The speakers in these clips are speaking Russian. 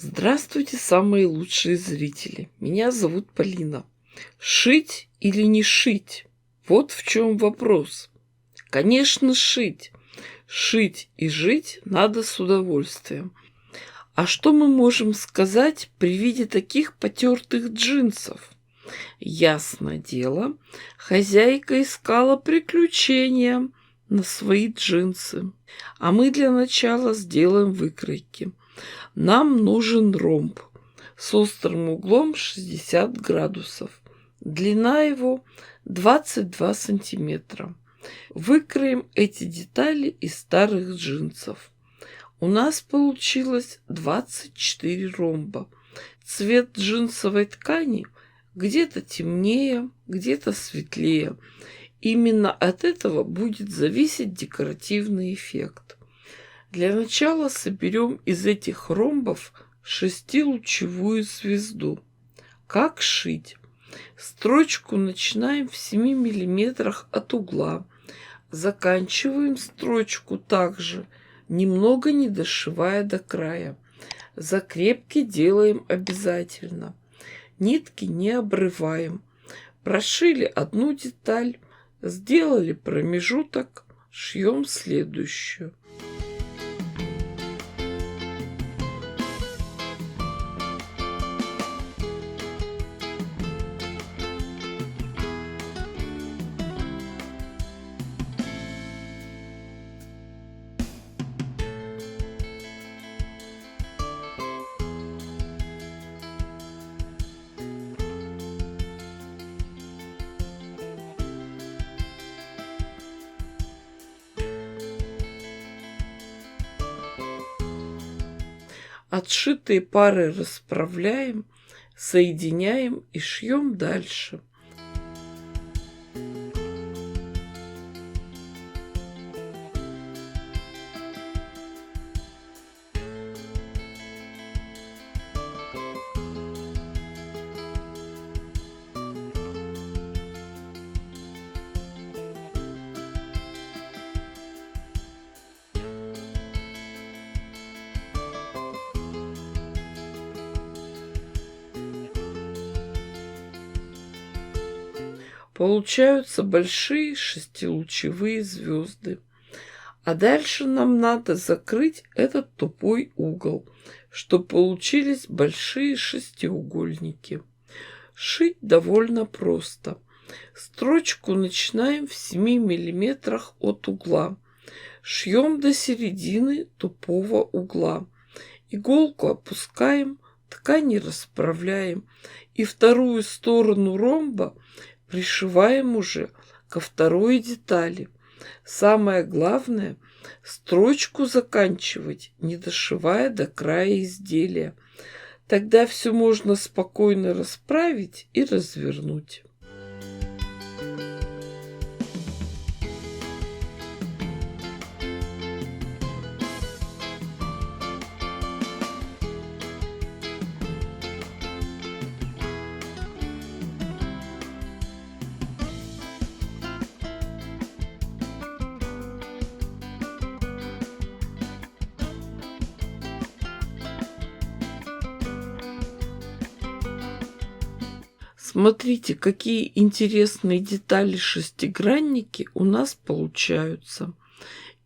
Здравствуйте, самые лучшие зрители. Меня зовут Полина. Шить или не шить? Вот в чем вопрос. Конечно, шить. Шить и жить надо с удовольствием. А что мы можем сказать при виде таких потертых джинсов? Ясно дело, хозяйка искала приключения на свои джинсы. А мы для начала сделаем выкройки. Нам нужен ромб с острым углом 60 градусов. Длина его 22 сантиметра. Выкроем эти детали из старых джинсов. У нас получилось 24 ромба. Цвет джинсовой ткани где-то темнее, где-то светлее. Именно от этого будет зависеть декоративный эффект. Для начала соберем из этих ромбов шестилучевую звезду. Как шить? Строчку начинаем в 7 миллиметрах от угла. Заканчиваем строчку также, немного не дошивая до края. Закрепки делаем обязательно. Нитки не обрываем. Прошили одну деталь, сделали промежуток, шьем следующую. Отшитые пары расправляем, соединяем и шьем дальше. Получаются большие шестилучевые звезды. А дальше нам надо закрыть этот тупой угол, чтобы получились большие шестиугольники. Шить довольно просто. Строчку начинаем в 7 миллиметрах от угла. Шьем до середины тупого угла. Иголку опускаем, ткань расправляем. И вторую сторону ромба пришиваем уже ко второй детали. Самое главное – строчку заканчивать, не дошивая до края изделия. Тогда все можно спокойно расправить и развернуть. Смотрите, какие интересные детали-шестигранники у нас получаются.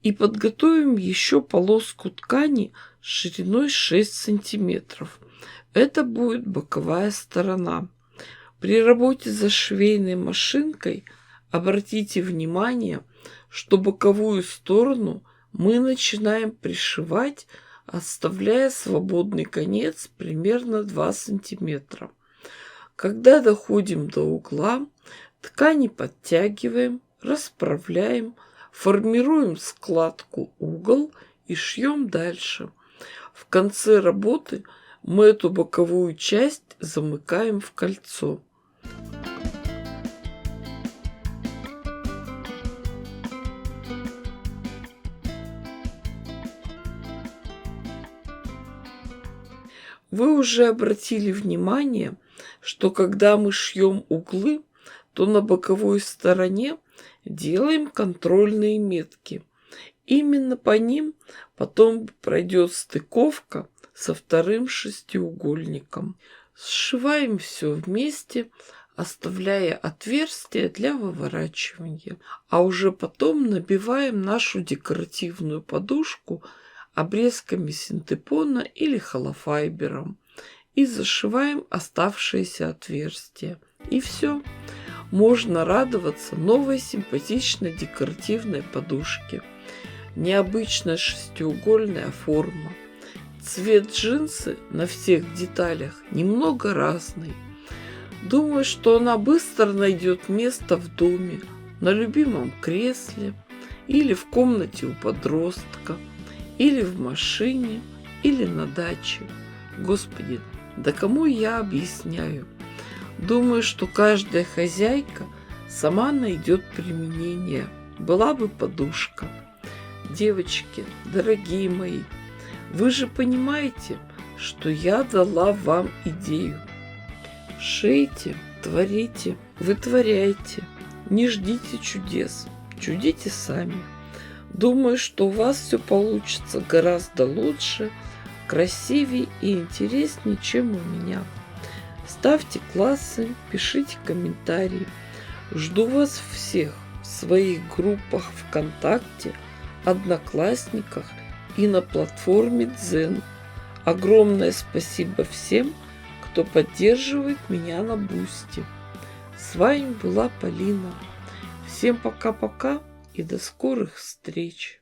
И подготовим еще полоску ткани шириной 6 сантиметров. Это будет боковая сторона. При работе за швейной машинкой обратите внимание, что боковую сторону мы начинаем пришивать, оставляя свободный конец примерно 2 сантиметра. Когда доходим до угла, ткани подтягиваем, расправляем, формируем складку угол и шьем дальше. В конце работы мы эту боковую часть замыкаем в кольцо. Вы уже обратили внимание, что когда мы шьем углы, то на боковой стороне делаем контрольные метки. Именно по ним потом пройдет стыковка со вторым шестиугольником. Сшиваем все вместе, оставляя отверстие для выворачивания. А уже потом набиваем нашу декоративную подушку обрезками синтепона или холофайбером и зашиваем оставшиеся отверстия. И все. Можно радоваться новой симпатичной декоративной подушке. Необычная шестиугольная форма. Цвет джинсы на всех деталях немного разный. Думаю, что она быстро найдет место в доме, на любимом кресле, или в комнате у подростка, или в машине, или на даче. Господи, да кому я объясняю? Думаю, что каждая хозяйка сама найдет применение. Была бы подушка. Девочки, дорогие мои, вы же понимаете, что я дала вам идею. Шейте, творите, вытворяйте. Не ждите чудес, чудите сами. Думаю, что у вас все получится гораздо лучше, красивее и интереснее, чем у меня. Ставьте классы, пишите комментарии. Жду вас всех в своих группах ВКонтакте, Одноклассниках и на платформе Дзен. Огромное спасибо всем, кто поддерживает меня на Бусти. С вами была Полина. Всем пока-пока и до скорых встреч.